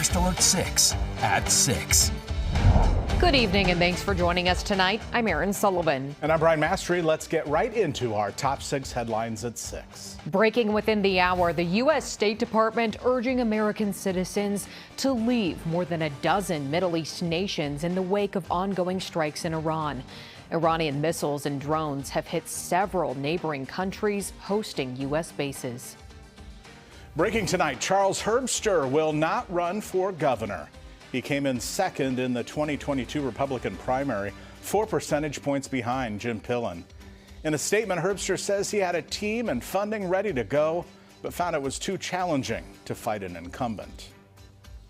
First Alert 6 at 6. Good evening and thanks for joining us tonight. I'm Erin Sullivan. And I'm Brian Mastery. Let's get right into our top 6 headlines at 6. Breaking within the hour, the U.S. State Department urging American citizens to leave more than a dozen Middle East nations in the wake of ongoing strikes in Iran. Iranian missiles and drones have hit several neighboring countries hosting U.S. bases. Breaking tonight, Charles Herbster will not run for governor. He came in second in the 2022 Republican primary, 4 percentage points behind Jim Pillen. In a statement, Herbster says he had a team and funding ready to go, but found it was too challenging to fight an incumbent.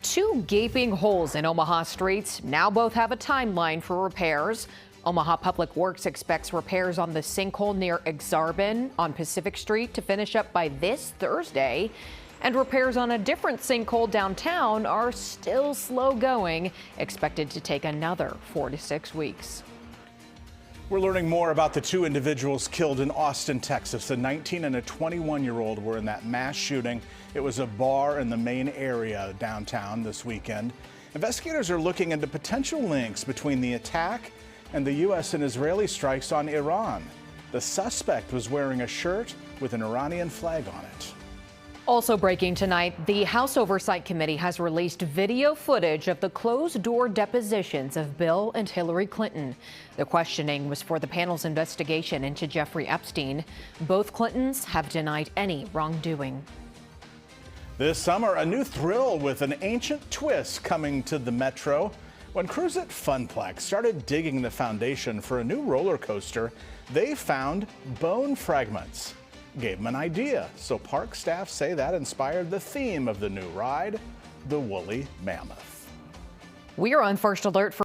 2 gaping holes in Omaha streets now both have a timeline for repairs. Omaha Public Works expects repairs on the sinkhole near Exarban on Pacific Street to finish up by this Thursday. And repairs on a different sinkhole downtown are still slow going, expected to take another 4 to 6 weeks. We're learning more about the 2 individuals killed in Austin, Texas. A 19 and a 21-year-old were in that mass shooting. It was a bar in the main area downtown this weekend. Investigators are looking into potential links between the attack and the U.S. and Israeli strikes on Iran. The suspect was wearing a shirt with an Iranian flag on it. Also breaking tonight, the House Oversight Committee has released video footage of the closed-door depositions of Bill and Hillary Clinton. The questioning was for the panel's investigation into Jeffrey Epstein. Both Clintons have denied any wrongdoing. This summer, a new thrill with an ancient twist coming to the Metro. When crews at Funplex started digging the foundation for a new roller coaster, they found bone fragments. Gave them an idea, so park staff say that inspired the theme of the new ride, the Woolly Mammoth. We are on First Alert for